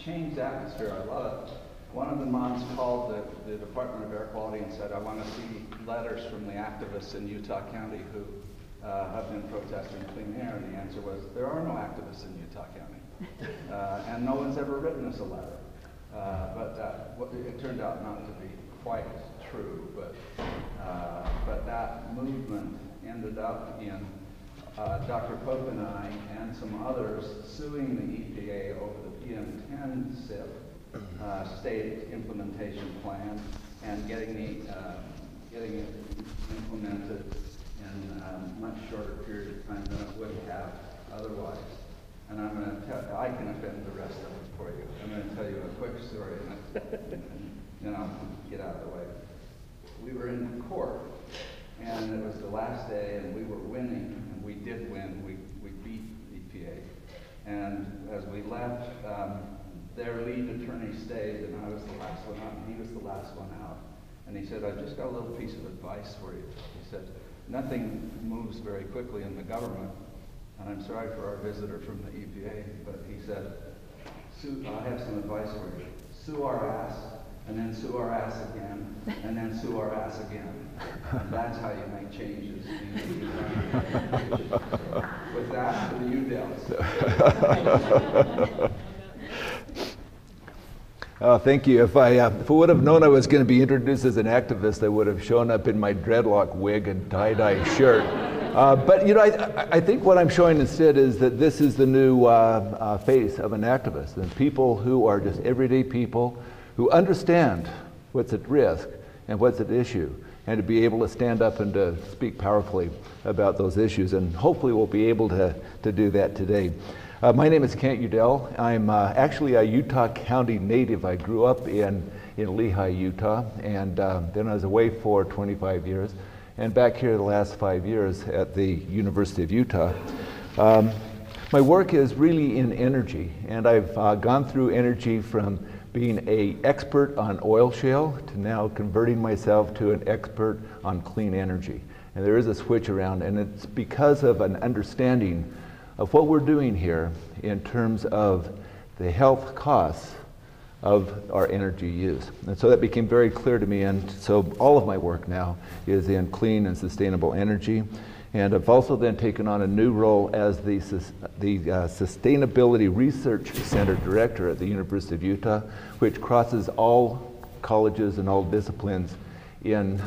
changed atmosphere. One of the moms called the Department of Air Quality and said, I want to see letters from the activists in Utah County who have been protesting clean air. And the answer was, there are no activists in Utah County. And no one's ever written us a letter. But it turned out not to be quite true. But that movement ended up in Dr. Pope and I and some others suing the EPA over the PM10 SIP state implementation plan and getting it implemented in a much shorter period of time than it would have otherwise. And I'm going to tell, I can offend the rest of it for you. I'm going to tell you a quick story and then I'll get out of the way. We were in court and it was the last day and we were winning, and we did win. We beat EPA. And as we left, their lead attorney stayed, and I was the last one out, and he was the last one out. And he said, I've just got a little piece of advice for you. He said, nothing moves very quickly in the government, and I'm sorry for our visitor from the EPA, but he said, I have some advice for you. Sue our ass, and then sue our ass again, and then sue our ass again. And that's how you make changes. With that, to the Udells. Thank you. If I would have known I was going to be introduced as an activist, I would have shown up in my dreadlock wig and tie-dye shirt. But you know, I think what I'm showing instead is that this is the new face of an activist, and people who are just everyday people who understand what's at risk and what's at issue, and to be able to stand up and to speak powerfully about those issues. And hopefully we'll be able to do that today. My name is Kent Udell. I'm actually a Utah County native. I grew up in Lehi, Utah, and then I was away for 25 years, and back here the last 5 years at the University of Utah. My work is really in energy, and I've gone through energy from being an expert on oil shale to now converting myself to an expert on clean energy. And there is a switch around, and it's because of an understanding of what we're doing here in terms of the health costs of our energy use. And so that became very clear to me, and so all of my work now is in clean and sustainable energy. And I've also then taken on a new role as the Sustainability Research Center Director at the University of Utah, which crosses all colleges and all disciplines in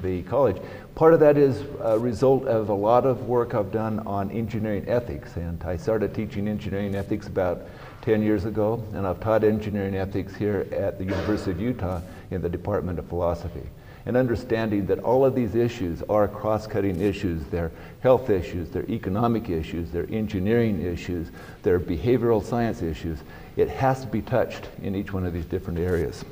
the college. Part of that is a result of a lot of work I've done on engineering ethics, and I started teaching engineering ethics about 10 years ago, and I've taught engineering ethics here at the University of Utah in the Department of Philosophy. And understanding that all of these issues are cross-cutting issues. They're health issues, they're economic issues, they're engineering issues, they're behavioral science issues. It has to be touched in each one of these different areas.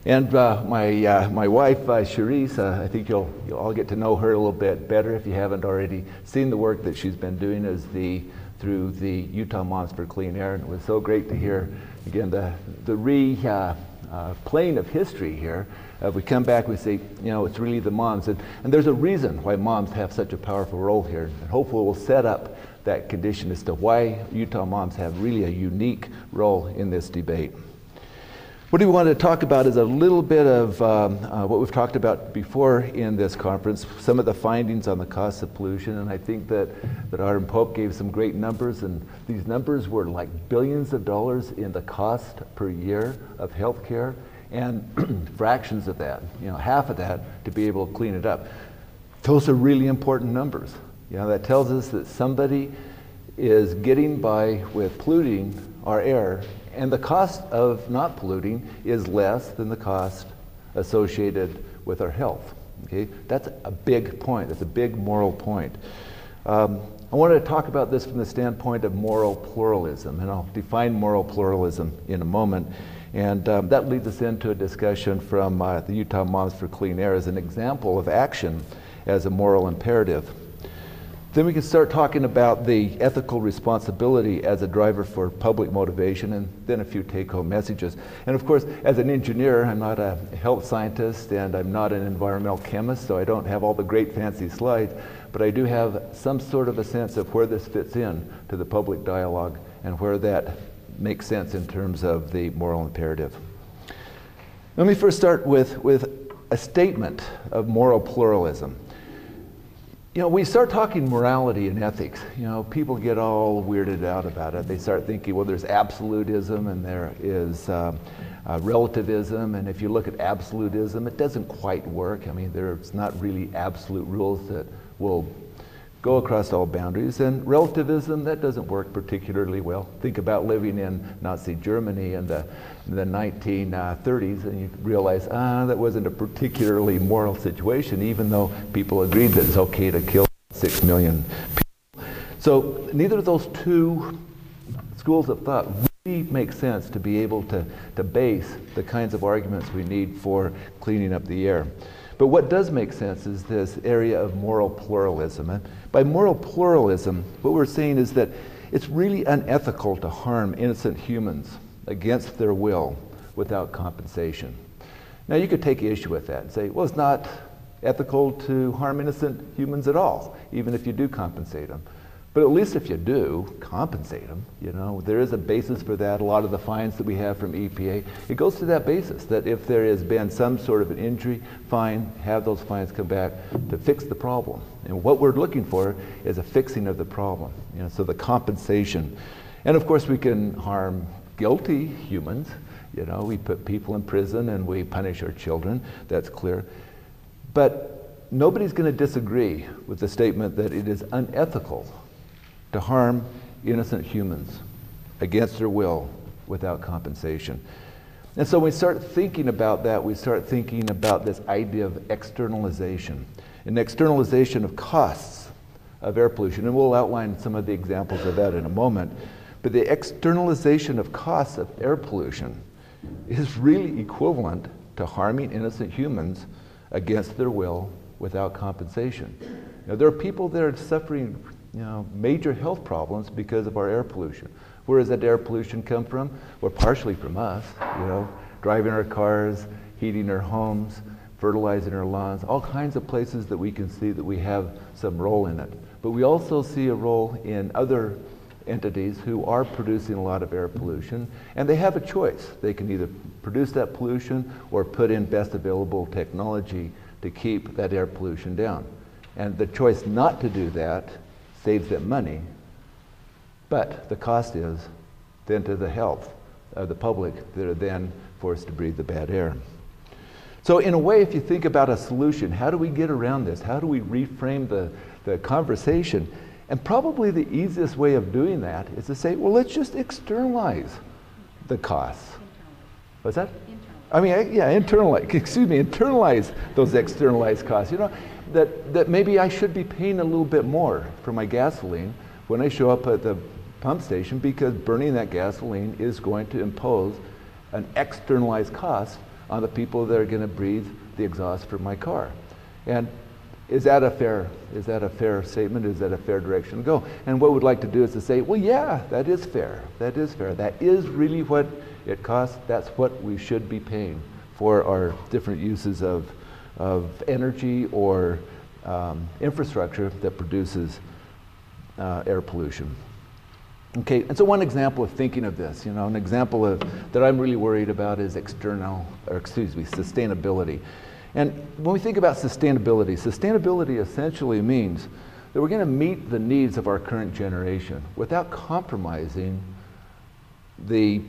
And my wife, Cherise, I think you'll all get to know her a little bit better if you haven't already seen the work that she's been doing through the Utah Moms for Clean Air. And it was so great to hear, again, the playing of history here. We come back, we say, you know, it's really the moms. And there's a reason why moms have such a powerful role here. And hopefully we'll set up that condition as to why Utah moms have really a unique role in this debate. What we want to talk about is a little bit of what we've talked about before in this conference, some of the findings on the costs of pollution. And I think that Arden Pope gave some great numbers, and these numbers were like billions of dollars in the cost per year of healthcare, and fractions of that, you know, half of that to be able to clean it up. Those are really important numbers. You know, that tells us that somebody is getting by with polluting our air, and the cost of not polluting is less than the cost associated with our health. Okay, that's a big point. That's a big moral point. I want to talk about this from the standpoint of moral pluralism, and I'll define moral pluralism in a moment. And that leads us into a discussion from the Utah Moms for Clean Air as an example of action as a moral imperative. Then we can start talking about the ethical responsibility as a driver for public motivation, and then a few take-home messages. And of course, as an engineer, I'm not a health scientist and I'm not an environmental chemist, so I don't have all the great fancy slides, but I do have some sort of a sense of where this fits in to the public dialogue and where that make sense in terms of the moral imperative. Let me first start with a statement of moral pluralism. You know, we start talking morality and ethics. You know, people get all weirded out about it. They start thinking, well, there's absolutism and there is relativism, and if you look at absolutism, it doesn't quite work. I mean, there's not really absolute rules that will go across all boundaries, and relativism, that doesn't work particularly well. Think about living in Nazi Germany in the 1930s, and you realize, that wasn't a particularly moral situation, even though people agreed that it's okay to kill 6 million people. So neither of those two schools of thought really make sense to be able to base the kinds of arguments we need for cleaning up the air. But what does make sense is this area of moral pluralism. And by moral pluralism, what we're saying is that it's really unethical to harm innocent humans against their will without compensation. Now, you could take issue with that and say, well, it's not ethical to harm innocent humans at all, even if you do compensate them. But at least if you do compensate them, you know, there is a basis for that. A lot of the fines that we have from EPA, it goes to that basis, that if there has been some sort of an injury, fine, have those fines come back to fix the problem. And what we're looking for is a fixing of the problem, you know, so the compensation. And of course we can harm guilty humans, you know, we put people in prison and we punish our children, that's clear. But nobody's going to disagree with the statement that it is unethical to harm innocent humans against their will without compensation. And so when we start thinking about that, we start thinking about this idea of externalization, an externalization of costs of air pollution. And we'll outline some of the examples of that in a moment. But the externalization of costs of air pollution is really equivalent to harming innocent humans against their will without compensation. Now, there are people that are suffering, you know, major health problems because of our air pollution. Where does that air pollution come from? Well, partially from us, you know, driving our cars, heating our homes, fertilizing our lawns, all kinds of places that we can see that we have some role in it. But we also see a role in other entities who are producing a lot of air pollution, and they have a choice. They can either produce that pollution or put in best available technology to keep that air pollution down. And the choice not to do that saves them money, but the cost is then to the health of the public that are then forced to breathe the bad air. So in a way, if you think about a solution, how do we get around this? How do we reframe the conversation? And probably the easiest way of doing that is to say, well, let's just externalize the costs. What's that? I mean, internalize those externalized costs. You know, that maybe I should be paying a little bit more for my gasoline when I show up at the pump station, because burning that gasoline is going to impose an externalized cost on the people that are going to breathe the exhaust from my car. And is that a fair statement? Is that a fair direction to go? And what we'd like to do is to say, well, yeah, that is fair. That is fair. That is really what it costs. That's what we should be paying for our different uses of energy or infrastructure that produces air pollution. Okay, and so one example of thinking of this, you know, an example of that I'm really worried about is sustainability. And when we think about sustainability, sustainability essentially means that we're going to meet the needs of our current generation without compromising the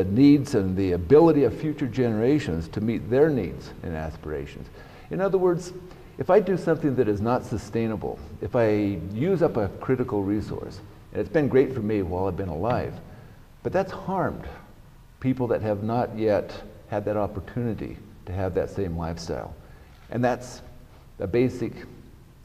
needs and the ability of future generations to meet their needs and aspirations. In other words, if I do something that is not sustainable, if I use up a critical resource, and it's been great for me while I've been alive, but that's harmed people that have not yet had that opportunity to have that same lifestyle. And that's a basic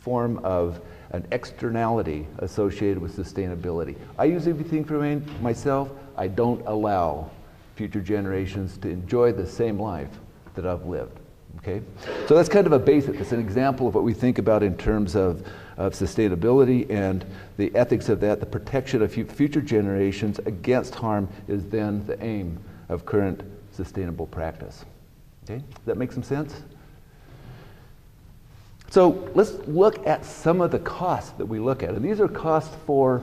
form of an externality associated with sustainability. I use everything for myself. I don't allow future generations to enjoy the same life that I've lived. Okay? So that's kind of a basic, it's an example of what we think about in terms of sustainability and the ethics of that. The protection of future generations against harm is then the aim of current sustainable practice. Okay? Does that make some sense? So let's look at some of the costs that we look at. And these are costs for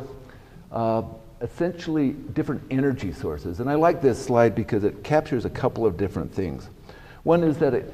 essentially different energy sources. And I like this slide because it captures a couple of different things. One is that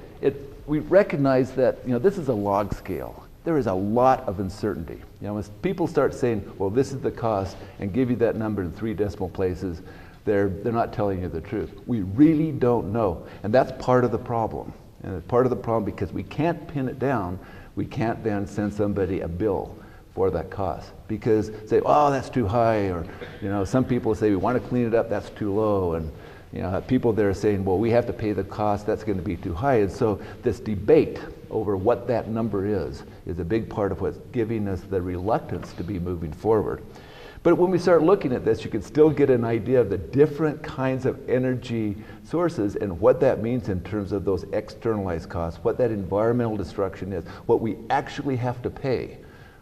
we recognize that, you know, this is a log scale. There is a lot of uncertainty. You know, as people start saying, well, this is the cost, and give you that number in 3 decimal places, they're not telling you the truth. We really don't know, and that's part of the problem. And it's part of the problem because we can't pin it down. We can't then send somebody a bill for that cost, because say, oh, that's too high, or, you know, some people say we want to clean it up, that's too low, and, you know, people there are saying, well, we have to pay the cost, that's going to be too high. And so this debate over what that number is a big part of what's giving us the reluctance to be moving forward. But when we start looking at this, you can still get an idea of the different kinds of energy sources and what that means in terms of those externalized costs, what that environmental destruction is, what we actually have to pay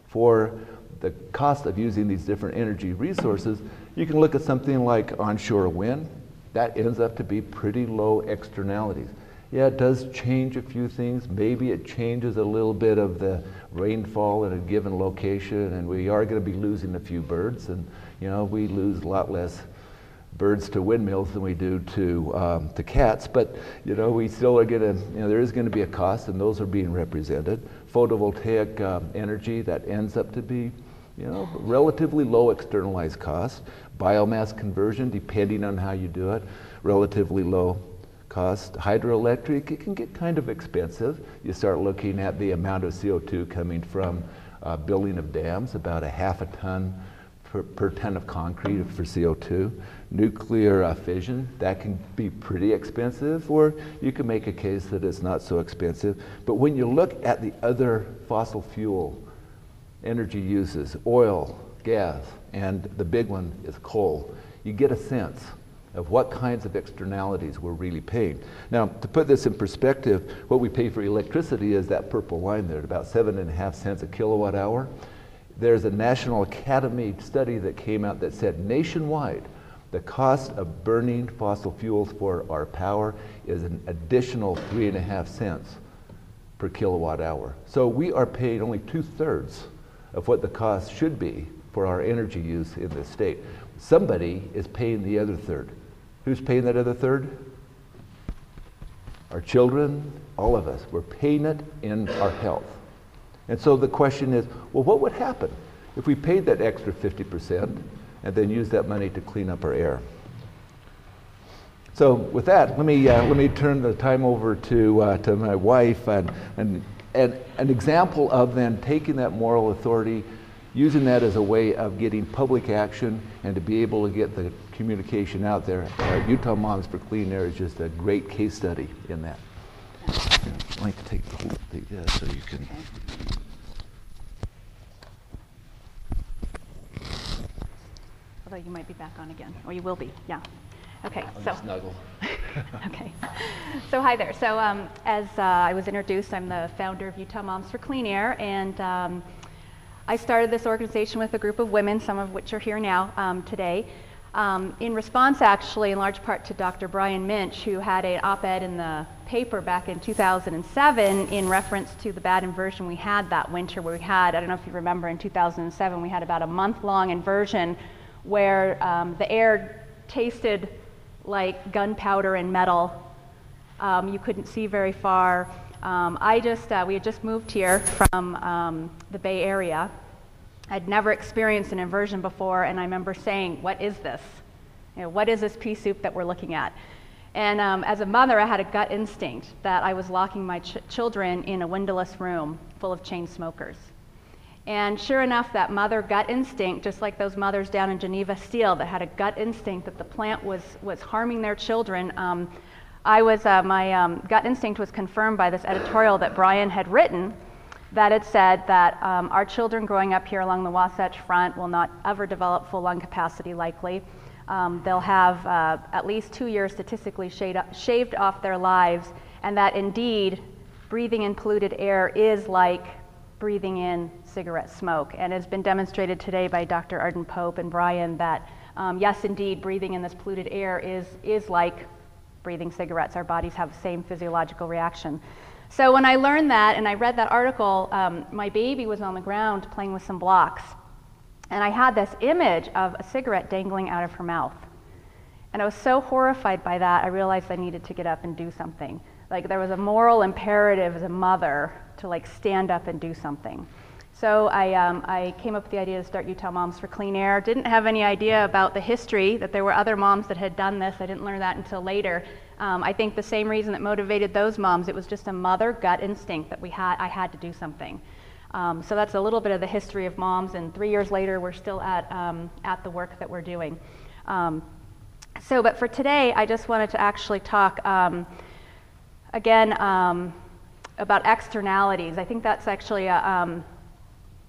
for the cost of using these different energy resources. You can look at something like onshore wind. That ends up to be pretty low externalities. Yeah, it does change a few things. Maybe it changes a little bit of the rainfall in a given location, and we are going to be losing a few birds, and, you know, we lose a lot less birds to windmills than we do to cats, but, you know, we still are going to, you know, there is going to be a cost, and those are being represented. Photovoltaic energy, that ends up to be, you know, relatively low externalized cost. Biomass conversion, depending on how you do it, relatively low cost. Hydroelectric, it can get kind of expensive. You start looking at the amount of CO2 coming from building of dams, about a half a ton per ton of concrete for CO2. Nuclear fission, that can be pretty expensive, or you can make a case that it's not so expensive. But when you look at the other fossil fuel energy uses, oil, gas, and the big one is coal, you get a sense of what kinds of externalities we're really paying. Now, to put this in perspective, what we pay for electricity is that purple line there, at about 7.5 cents a kilowatt hour. There's a National Academy study that came out that said nationwide, the cost of burning fossil fuels for our power is an additional 3.5 cents per kilowatt hour. So we are paying only 2/3 of what the cost should be for our energy use in this state. Somebody is paying the other third. Who's paying that other third? Our children, all of us. We're paying it in our health. And so the question is, well, what would happen if we paid that extra 50% and then used that money to clean up our air? So with that, let me turn the time over to my wife, and an example of then taking that moral authority, using that as a way of getting public action and to be able to get the communication out there. Utah Moms for Clean Air is just a great case study in that. I'd like to take the whole thing so you can. Although you might be back on again, or you will be, yeah. Okay, I'll snuggle. Okay, so hi there. So as I was introduced, I'm the founder of Utah Moms for Clean Air, and I started this organization with a group of women, some of which are here now today, in response actually in large part to Dr. Brian Minch, who had an op-ed in the paper back in 2007 in reference to the bad inversion we had that winter, where we had, I don't know if you remember, in 2007 we had about a month-long inversion where the air tasted like gunpowder and metal. You couldn't see very far. We had just moved here from the Bay Area. I'd never experienced an inversion before, and I remember saying, what is this? You know, what is this pea soup that we're looking at? And as a mother, I had a gut instinct that I was locking my children in a windowless room full of chain smokers. And sure enough, that mother gut instinct, just like those mothers down in Geneva Steel that had a gut instinct that the plant was harming their children, my gut instinct was confirmed by this editorial that Brian had written that had said that our children growing up here along the Wasatch Front will not ever develop full lung capacity likely. They'll have at least 2 years statistically shaved off their lives, and that indeed breathing in polluted air is like breathing in cigarette smoke. And it's been demonstrated today by Dr. Arden Pope and Brian that yes, indeed, breathing in this polluted air is like breathing cigarettes. Our bodies have the same physiological reaction. So when I learned that and I read that article, my baby was on the ground playing with some blocks. And I had this image of a cigarette dangling out of her mouth. And I was so horrified by that, I realized I needed to get up and do something. Like there was a moral imperative as a mother to like stand up and do something. So I came up with the idea to start Utah Moms for Clean Air. Didn't have any idea about the history, that there were other moms that had done this. I didn't learn that until later. I think the same reason that motivated those moms, it was just a mother gut instinct that I had to do something. So that's a little bit of the history of moms, and 3 years later we're still at the work that we're doing. But for today, I just wanted to actually talk again about externalities. I think that's actually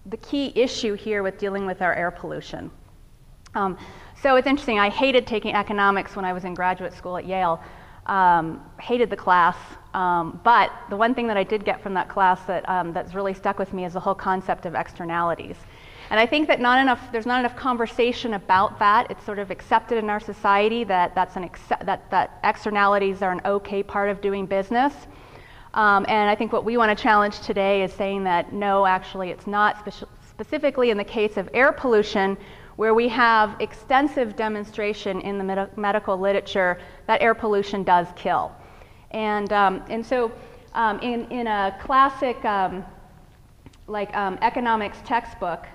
the key issue here with dealing with our air pollution. So it's interesting, I hated taking economics when I was in graduate school at Yale. Hated the class, but the one thing that I did get from that class that's really stuck with me is the whole concept of externalities. And I think that there's not enough conversation about that. It's sort of accepted in our society that that externalities are an okay part of doing business. And I think what we want to challenge today is saying that no, actually it's not, specifically in the case of air pollution, where we have extensive demonstration in the medical literature that air pollution does kill. And so in a classic economics textbook,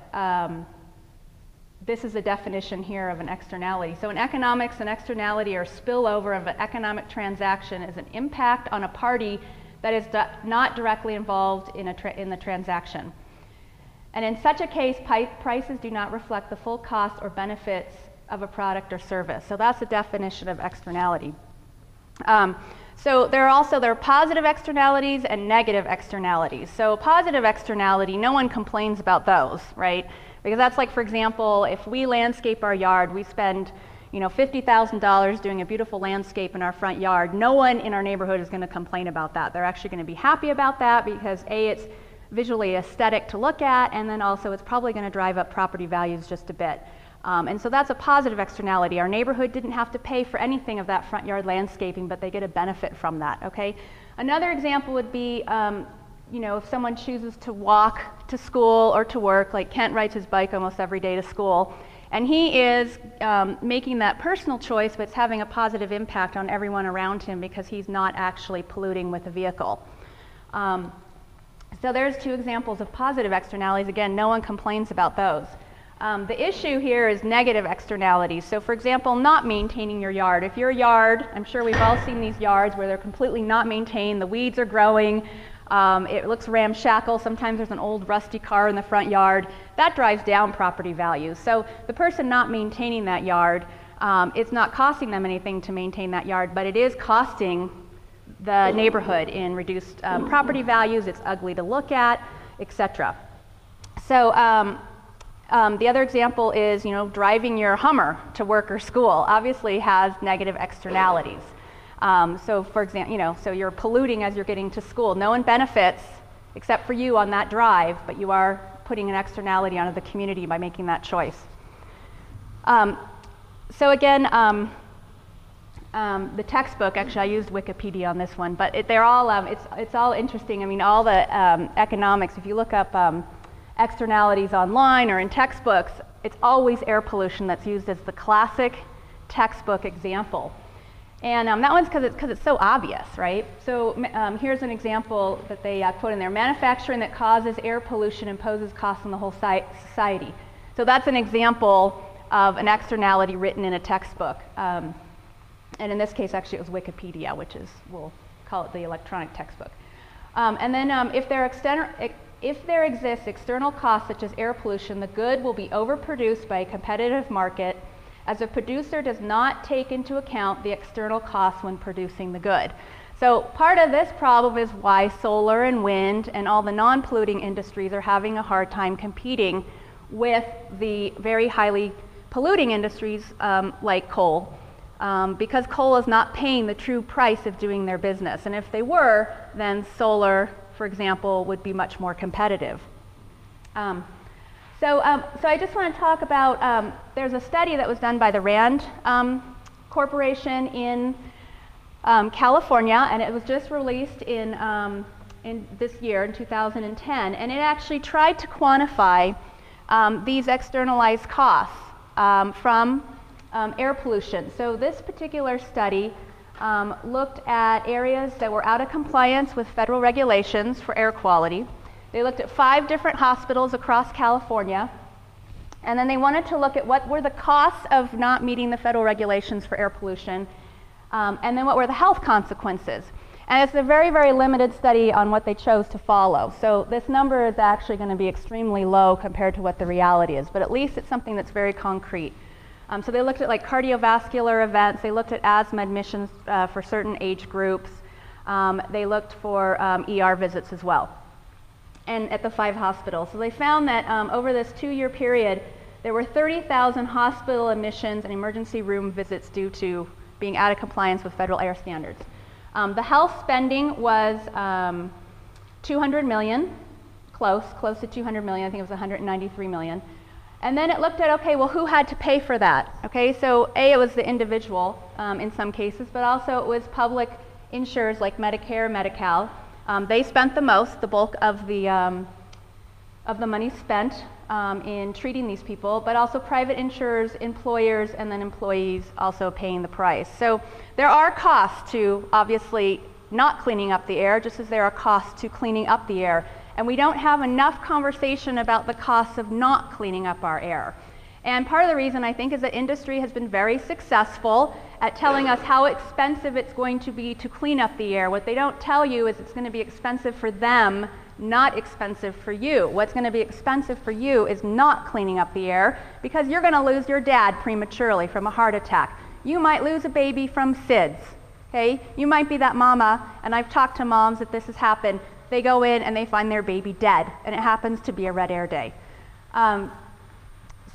this is a definition here of an externality. So in economics, an externality or spillover of an economic transaction is an impact on a party that is not directly involved in the transaction. And in such a case, prices do not reflect the full cost or benefits of a product or service. So that's the definition of externality. So there are positive externalities and negative externalities. So positive externality, no one complains about those, right? Because that's like, for example, if we landscape our yard, we spend $50,000 doing a beautiful landscape in our front yard. No one in our neighborhood is going to complain about that. They're actually going to be happy about that because A, it's visually aesthetic to look at, and then also it's probably going to drive up property values just a bit. And so that's a positive externality. Our neighborhood didn't have to pay for anything of that front yard landscaping, but they get a benefit from that, okay? Another example would be, if someone chooses to walk to school or to work, like Kent rides his bike almost every day to school, and he is making that personal choice, but it's having a positive impact on everyone around him because he's not actually polluting with a vehicle. So there's two examples of positive externalities. Again, no one complains about those. The issue here is negative externalities. So for example, not maintaining your yard. If your yard, I'm sure we've all seen these yards where they're completely not maintained, the weeds are growing, it looks ramshackle, sometimes there's an old rusty car in the front yard, that drives down property values. So the person not maintaining that yard, it's not costing them anything to maintain that yard, but it is costing the neighborhood in reduced property values, it's ugly to look at, etc. So the other example is, driving your Hummer to work or school obviously has negative externalities. So for example, so you're polluting as you're getting to school. No one benefits except for you on that drive, but you are putting an externality onto the community by making that choice. So again, the textbook, actually I used Wikipedia on this one, but they're all, it's all interesting. I mean, all the economics, if you look up externalities online or in textbooks, it's always air pollution that's used as the classic textbook example. And that one's because it's so obvious, right? So here's an example that they put in there. Manufacturing that causes air pollution imposes costs on the whole society. So that's an example of an externality written in a textbook. And in this case, actually, it was Wikipedia, which is, we'll call it the electronic textbook. And then if there exists external costs such as air pollution, the good will be overproduced by a competitive market as a producer does not take into account the external costs when producing the good. So part of this problem is why solar and wind and all the non-polluting industries are having a hard time competing with the very highly polluting industries like coal, because coal is not paying the true price of doing their business. And if they were, then solar, for example, would be much more competitive. So I just want to talk about, there's a study that was done by the RAND Corporation in California, and it was just released in this year, in 2010, and it actually tried to quantify these externalized costs from air pollution. So this particular study looked at areas that were out of compliance with federal regulations for air quality. They looked at 5 different hospitals across California, and then they wanted to look at what were the costs of not meeting the federal regulations for air pollution, and then what were the health consequences. And it's a very, very limited study on what they chose to follow. So this number is actually going to be extremely low compared to what the reality is, but at least it's something that's very concrete. So they looked at like cardiovascular events, they looked at asthma admissions for certain age groups, they looked for ER visits as well, and at the 5 hospitals. So they found that over this 2-year period, there were 30,000 hospital admissions and emergency room visits due to being out of compliance with federal air standards. The health spending was 200 million, close to 200 million, I think it was 193 million. And then it looked at, okay, well, who had to pay for that? Okay, so it was the individual in some cases, but also it was public insurers like Medicare, Medi-Cal. They spent the most, the bulk of the money spent in treating these people, but also private insurers, employers, and then employees also paying the price. So there are costs to obviously not cleaning up the air, just as there are costs to cleaning up the air. And we don't have enough conversation about the costs of not cleaning up our air. And part of the reason, I think, is that industry has been very successful at telling us how expensive it's going to be to clean up the air. What they don't tell you is it's going to be expensive for them, not expensive for you. What's going to be expensive for you is not cleaning up the air, because you're going to lose your dad prematurely from a heart attack. You might lose a baby from SIDS. Okay? You might be that mama, and I've talked to moms that this has happened. They go in and they find their baby dead, and it happens to be a red air day.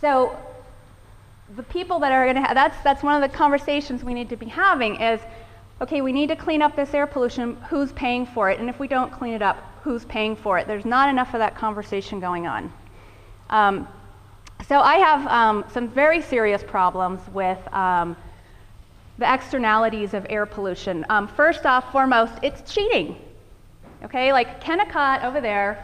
So the people that are going to have, that's one of the conversations we need to be having is, okay, we need to clean up this air pollution, who's paying for it? And if we don't clean it up, who's paying for it? There's not enough of that conversation going on. So I have some very serious problems with the externalities of air pollution. First off, foremost, it's cheating. Okay, like Kennecott over there,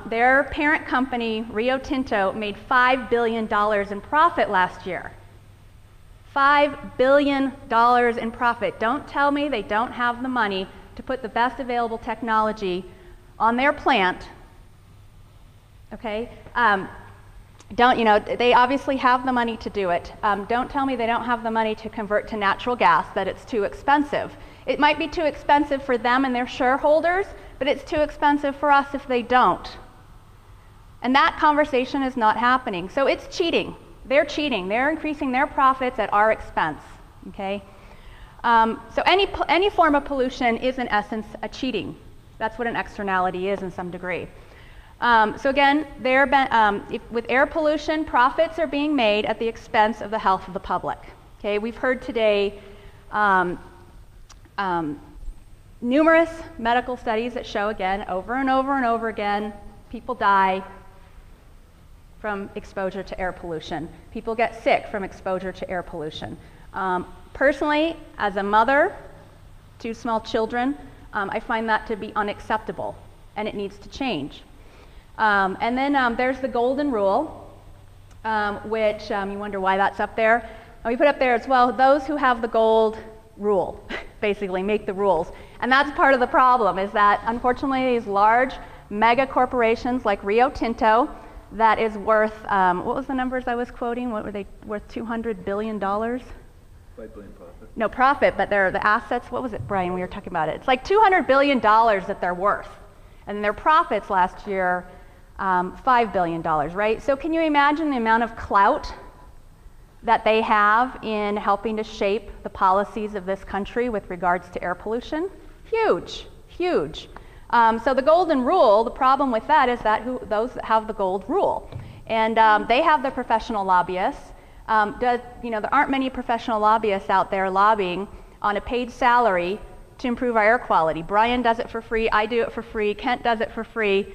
their parent company, Rio Tinto, made $5 billion in profit last year. $5 billion in profit. Don't tell me they don't have the money to put the best available technology on their plant. Okay, they obviously have the money to do it. Don't tell me they don't have the money to convert to natural gas, that it's too expensive. It might be too expensive for them and their shareholders, but it's too expensive for us if they don't. And that conversation is not happening. So it's cheating. They're cheating. They're increasing their profits at our expense. Okay? So any form of pollution is in essence a cheating. That's what an externality is in some degree. So again, with air pollution, profits are being made at the expense of the health of the public. Okay? We've heard today numerous medical studies that show, again, over and over and over again, people die from exposure to air pollution. People get sick from exposure to air pollution. Personally, as a mother, 2 small children, I find that to be unacceptable, and it needs to change. And then there's the golden rule, which you wonder why that's up there. And we put up there as well, those who have the gold rule, basically make the rules. And that's part of the problem, is that unfortunately these large mega corporations like Rio Tinto, that is worth, what was the numbers I was quoting? What were they worth? $200 billion? 5 billion profit. No profit, but they're the assets. What was it, Brian? We were talking about it. It's like $200 billion that they're worth. And their profits last year, $5 billion, right? So can you imagine the amount of clout that they have in helping to shape the policies of this country with regards to air pollution? Huge, huge. So the golden rule, the problem with that is that those that have the gold rule. And they have their professional lobbyists. There aren't many professional lobbyists out there lobbying on a paid salary to improve our air quality. Brian does it for free, I do it for free, Kent does it for free.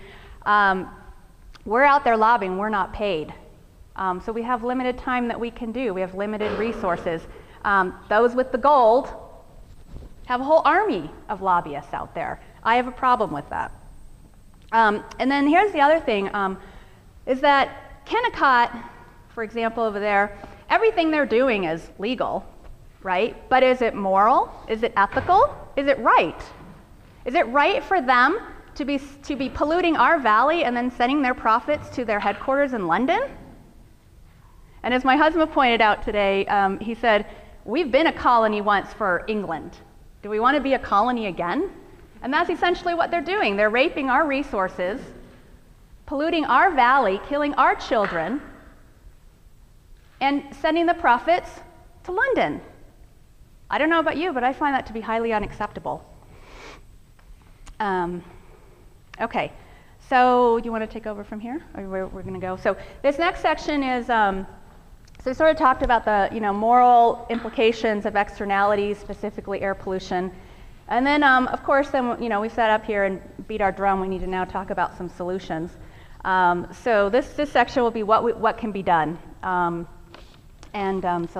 We're out there lobbying, we're not paid. So we have limited time that we can do. We have limited resources. Those with the gold have a whole army of lobbyists out there. I have a problem with that. And then here's the other thing, is that Kennecott, for example, over there, everything they're doing is legal, right? But is it moral? Is it ethical? Is it right? Is it right for them to be polluting our valley and then sending their profits to their headquarters in London? And as my husband pointed out today, he said, we've been a colony once for England. Do we want to be a colony again? And that's essentially what they're doing. They're raping our resources, polluting our valley, killing our children, and sending the profits to London. I don't know about you, but I find that to be highly unacceptable. Okay, so you want to take over from here? Or we're going to go. So this next section is, so we sort of talked about the moral implications of externalities, specifically air pollution. And then, of course, then we sat up here and beat our drum. We need to now talk about some solutions. So this section will be what can be done. So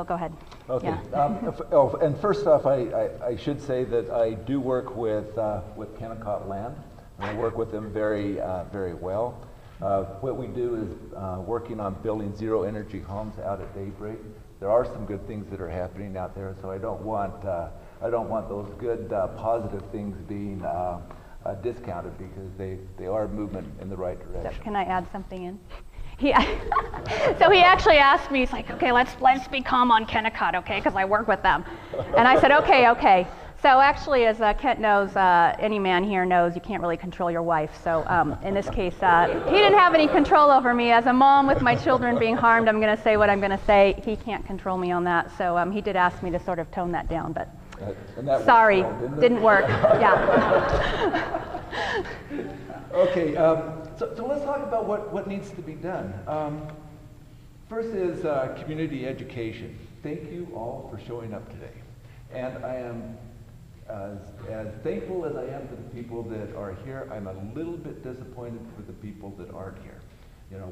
go ahead. Okay. Yeah. And first off, I should say that I do work with Kennecott Land, and I work with them very well. What we do is working on building zero-energy homes out at daybreak. There are some good things that are happening out there, so I don't want those good positive things being discounted, because they are movement in the right direction. So can I add something in? So he actually asked me, he's like, okay, let's be calm on Kennecott, okay, because I work with them. And I said, okay. So actually, as Kent knows, any man here knows you can't really control your wife. So in this case, he didn't have any control over me. As a mom with my children being harmed, I'm going to say what I'm going to say. He can't control me on that. So he did ask me to sort of tone that down, but sorry, didn't work. Yeah. Okay, so let's talk about what needs to be done. First is community education. Thank you all for showing up today. And I am as thankful as I am for the people that are here. I'm a little bit disappointed for the people that aren't here.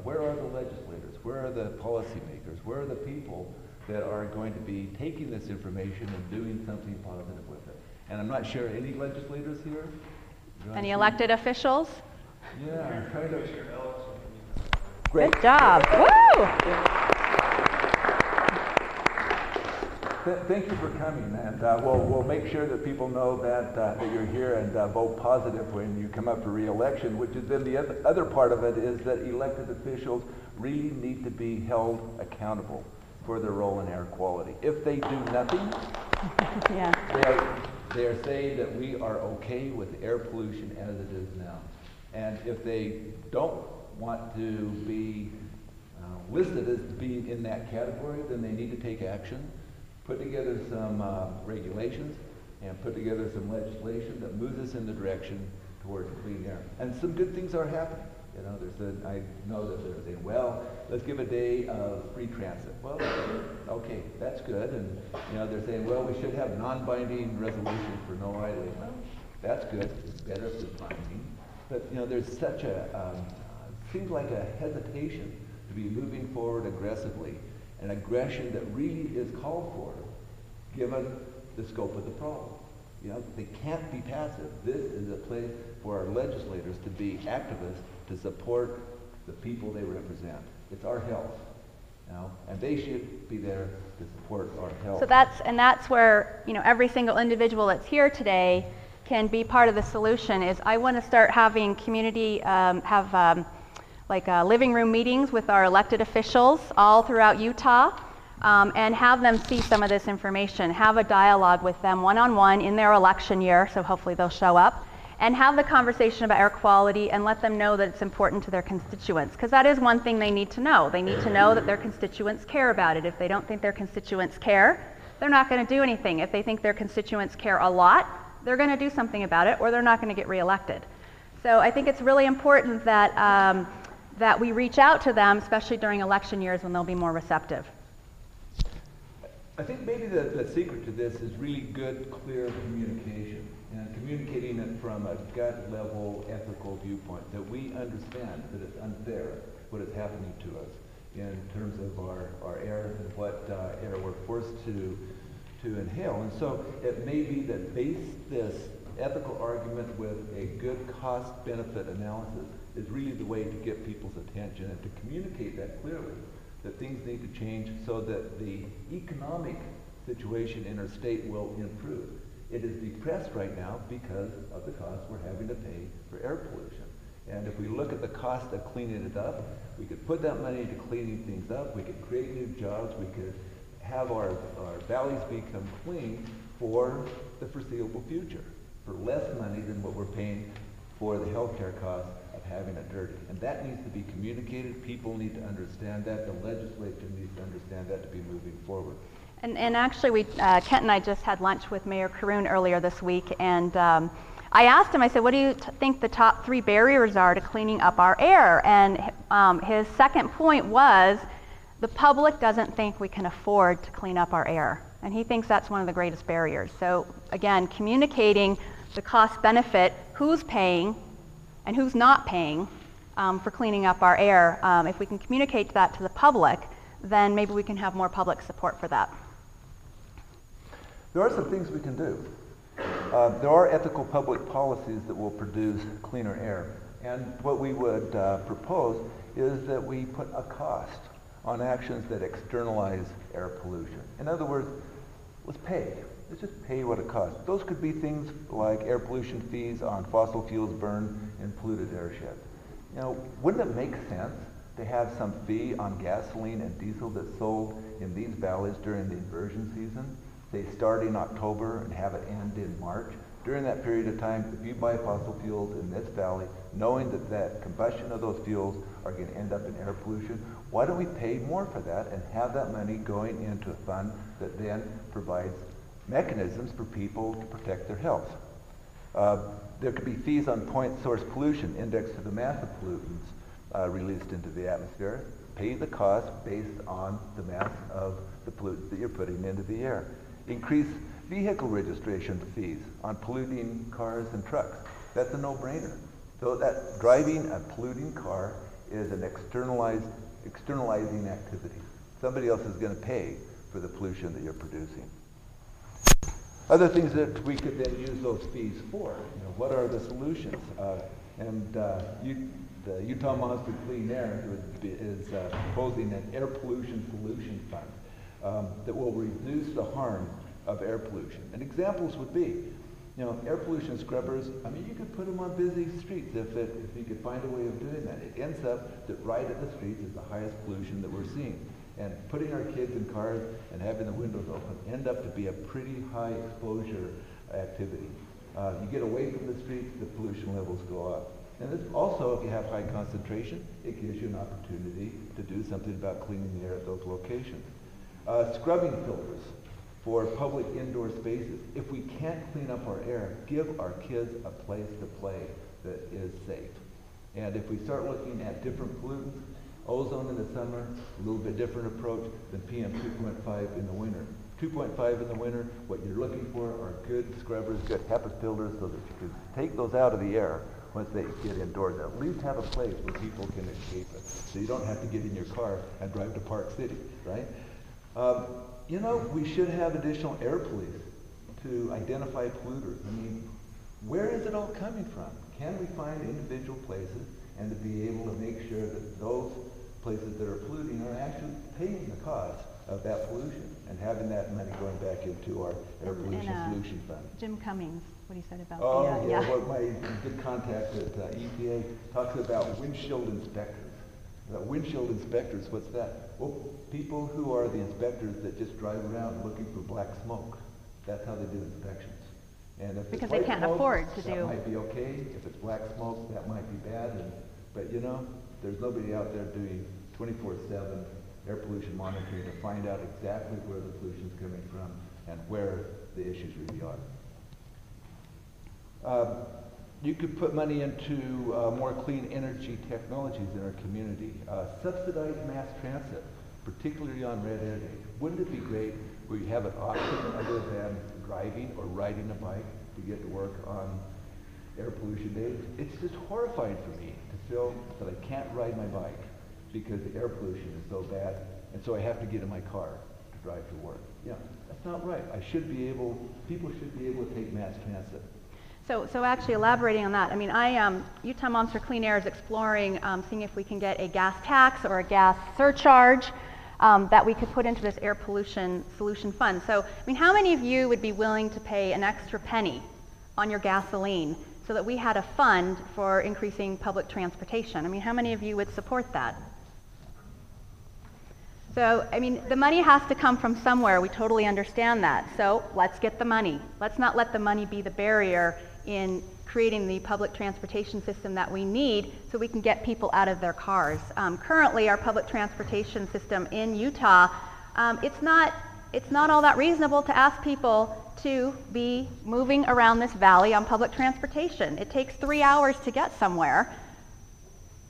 Where are the legislators? Where are the policymakers? Where are the people that are going to be taking this information and doing something positive with it? And I'm not sure any legislators here. Any elected officials? Yeah, kind of. Great. Good job. Woo! Thank you for coming, and we'll make sure that people know that you're here and vote positive when you come up for re-election, which is then the other part of it is that elected officials really need to be held accountable for their role in air quality. If they do nothing, yeah. They are saying that we are okay with air pollution as it is now. And if they don't want to be listed as being in that category, then they need to take action, put together some regulations, and put together some legislation that moves us in the direction towards clean air. And some good things are happening. I know that they're saying, well, let's give a day of free transit. Well, okay, that's good. And they're saying, well, we should have non-binding resolutions for no idling. Well, that's good. It's better if it's binding. But there's such seems like a hesitation to be moving forward aggressively, an aggression that really is called for, given the scope of the problem. They can't be passive. This is a place for our legislators to be activists, to support the people they represent. It's our health, and they should be there to support our health. So that's where every single individual that's here today can be part of the solution. Is I want to start having community living room meetings with our elected officials all throughout Utah. And have them see some of this information, have a dialogue with them one-on-one in their election year, so hopefully they'll show up, and have the conversation about air quality and let them know that it's important to their constituents, because that is one thing they need to know. They need to know that their constituents care about it. If they don't think their constituents care, they're not going to do anything. If they think their constituents care a lot, they're going to do something about it, or they're not going to get reelected. So I think it's really important that, that we reach out to them, especially during election years when they'll be more receptive. I think maybe the secret to this is really good, clear communication, and communicating it from a gut level ethical viewpoint, that we understand that it's unfair what is happening to us in terms of our air and what air we're forced to inhale. And so it may be that base this ethical argument with a good cost-benefit analysis is really the way to get people's attention and to communicate that clearly, that things need to change so that the economic situation in our state will improve. It is depressed right now because of the cost we're having to pay for air pollution. And if we look at the cost of cleaning it up, we could put that money into cleaning things up, we could create new jobs, we could have our valleys become clean for the foreseeable future, for less money than what we're paying for the healthcare costs of having it dirty. And that needs to be communicated. People need to understand that. The legislature needs to understand that to be moving forward. And actually, Kent and I just had lunch with Mayor Caroon earlier this week, and I asked him, I said, what do you think the top 3 barriers are to cleaning up our air? And his second point was, the public doesn't think we can afford to clean up our air. And he thinks that's one of the greatest barriers. So again, communicating the cost benefit, who's paying and who's not paying for cleaning up our air. If we can communicate that to the public, then maybe we can have more public support for that. There are some things we can do. There are ethical public policies that will produce cleaner air. And what we would propose is that we put a cost on actions that externalize air pollution. In other words, let's pay. Let's just pay what it costs. Those could be things like air pollution fees on fossil fuels burned in polluted airsheds. You know, wouldn't it make sense to have some fee on gasoline and diesel that's sold in these valleys during the inversion season? They start in October and have it end in March. During that period of time, if you buy fossil fuels in this valley, knowing that combustion of those fuels are going to end up in air pollution, why don't we pay more for that and have that money going into a fund that then provides mechanisms for people to protect their health? There could be fees on point source pollution indexed to the mass of pollutants released into the atmosphere. Pay the cost based on the mass of the pollutants that you're putting into the air. Increase vehicle registration fees on polluting cars and trucks. That's a no-brainer. So that driving a polluting car is an externalizing activity. Somebody else is going to pay for the pollution that you're producing. Other things that we could then use those fees for, you know, what are the solutions? The Utah Moms for Clean Air is proposing an air pollution solution fund that will reduce the harm of air pollution. And examples would be, you know, air pollution scrubbers. I mean, you could put them on busy streets if you could find a way of doing that. It ends up that right at the streets is the highest pollution that we're seeing. And putting our kids in cars and having the windows open end up to be a pretty high exposure activity. You get away from the streets, the pollution levels go up. And this also, if you have high concentration, it gives you an opportunity to do something about cleaning the air at those locations. Scrubbing filters for public indoor spaces. If we can't clean up our air, give our kids a place to play that is safe. And if we start looking at different pollutants, ozone in the summer, a little bit different approach than PM 2.5 in the winter. 2.5 in the winter, what you're looking for are good scrubbers, good HEPA filters, so that you can take those out of the air once they get indoors. At least have a place where people can escape it, so you don't have to get in your car and drive to Park City, right? You know, we should have additional air police to identify polluters. I mean, where is it all coming from? Can we find individual places and to be able to make sure that those places that are polluting are actually paying the cost of that pollution and having that money going back into our air pollution solution fund? Jim Cummings, what he said about well, my good contact at EPA talks about windshield inspectors. Windshield inspectors, what's that? Well, people who are the inspectors that just drive around looking for black smoke. That's how they do inspections. And if because it's they white can't smoke, afford to that do. might be okay. If it's black smoke, that might be bad. But you know, there's nobody out there doing 24/7 air pollution monitoring to find out exactly where the pollution is coming from and where the issues really are. You could put money into more clean energy technologies in our community. Subsidize mass transit, particularly on red air days. Wouldn't it be great where you have an option other than driving or riding a bike to get to work on air pollution days? It's just horrifying for me to feel that I can't ride my bike because the air pollution is so bad, and so I have to get in my car to drive to work. Yeah, that's not right. People should be able to take mass transit. So actually elaborating on that, I mean, Utah Moms for Clean Air is exploring seeing if we can get a gas tax or a gas surcharge that we could put into this air pollution solution fund. So, I mean, how many of you would be willing to pay an extra penny on your gasoline so that we had a fund for increasing public transportation? I mean, how many of you would support that? So, I mean, the money has to come from somewhere. We totally understand that. So, let's get the money. Let's not let the money be the barrier in creating the public transportation system that we need so we can get people out of their cars. Currently, our public transportation system in Utah, it's not all that reasonable to ask people to be moving around this valley on public transportation. It takes 3 hours to get somewhere,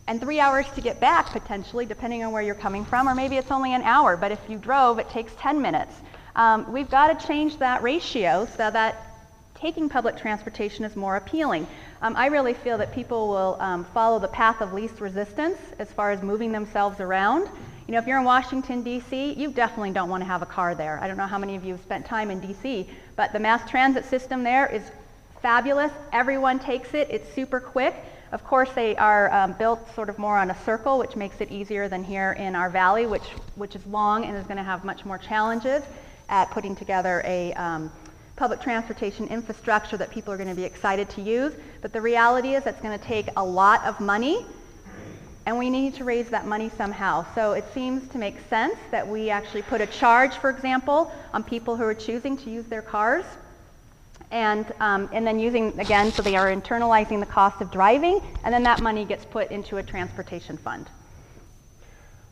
and 3 hours to get back, potentially, depending on where you're coming from, or maybe it's only an hour, but if you drove, it takes 10 minutes. We've got to change that ratio so that taking public transportation is more appealing. I really feel that people will follow the path of least resistance as far as moving themselves around. You know, if you're in Washington, D.C., you definitely don't want to have a car there. I don't know how many of you have spent time in D.C., but the mass transit system there is fabulous. Everyone takes it. It's super quick. Of course, they are built sort of more on a circle, which makes it easier than here in our valley, which is long and is going to have much more challenges at putting together a public transportation infrastructure that people are going to be excited to use. But the reality is that's going to take a lot of money, and we need to raise that money somehow. So it seems to make sense that we actually put a charge, for example, on people who are choosing to use their cars, and then using, again, so they are internalizing the cost of driving, and then that money gets put into a transportation fund.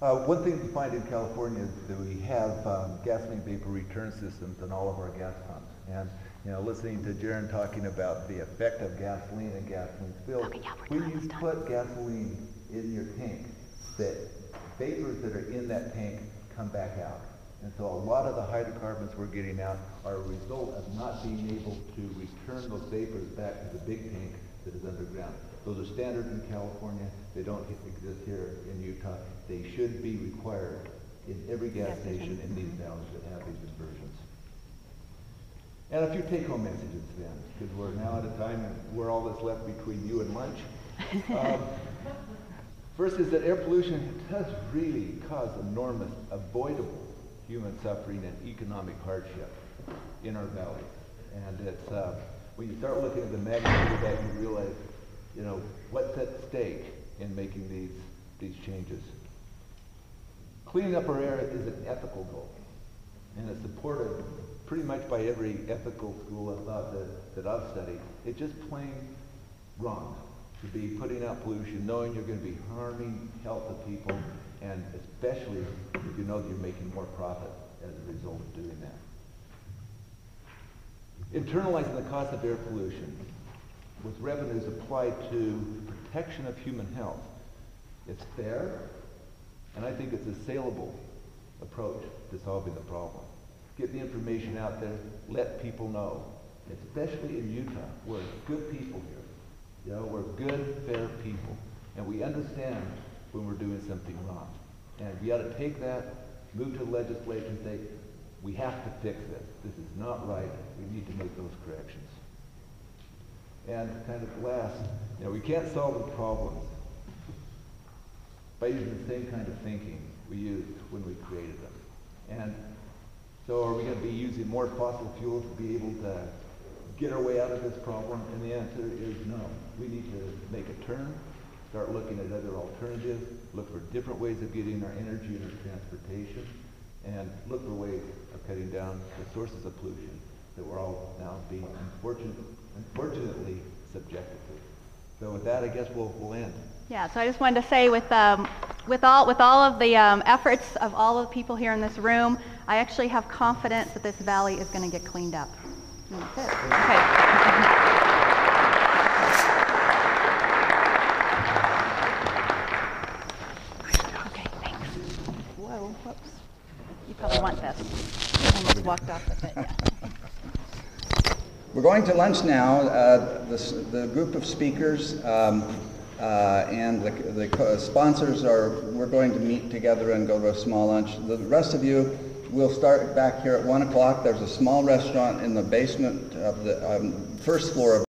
One thing we find in California is that we have gasoline vapor return systems in all of our gas pumps. And, you know, listening to Jaron talking about the effect of gasoline and gasoline spill, when you put gasoline in your tank, the vapors that are in that tank come back out. And so a lot of the hydrocarbons we're getting out are a result of not being able to return those vapors back to the big tank that is underground. Those are standard in California. They don't exist here in Utah. They should be required in every gas station in these valleys that have these inversions. And a few take-home messages then, because we're now at a time where all that's left between you and lunch. First is that air pollution does really cause enormous, avoidable human suffering and economic hardship in our valleys. And it's, when you start looking at the magnitude of that, you realize, you know, what's at stake in making these changes. Cleaning up our air is an ethical goal, and it's supported pretty much by every ethical school of thought that I've studied. It's just plain wrong to be putting out pollution, knowing you're going to be harming health of people, and especially if you know that you're making more profit as a result of doing that. Internalizing the cost of air pollution with revenues applied to protection of human health. It's fair, and I think it's a saleable approach to solving the problem. Get the information out there, let people know, especially in Utah. We're good people here. You know, we're good, fair people, and we understand when we're doing something wrong. And we ought to take that, move to the legislature and say, we have to fix this. This is not right. We need to make those corrections. And kind of last, you know, we can't solve the problems by using the same kind of thinking we used when we created them. And so are we going to be using more fossil fuels to be able to get our way out of this problem? And the answer is no. We need to make a turn, start looking at other alternatives, look for different ways of getting our energy and our transportation, and look for ways of cutting down the sources of pollution that we're all now being unfortunately subjected to. So with that, I guess we'll end. Yeah, so I just wanted to say with all of the efforts of all of the people here in this room, I actually have confidence that this valley is going to get cleaned up. And that's it. Okay. Okay, thanks. Whoa, whoops. You probably want this. I almost walked off with it, yeah. We're going to lunch now. The group of speakers and the sponsors we're going to meet together and go to a small lunch. The rest of you will start back here at 1 o'clock. There's a small restaurant in the basement of the first floor of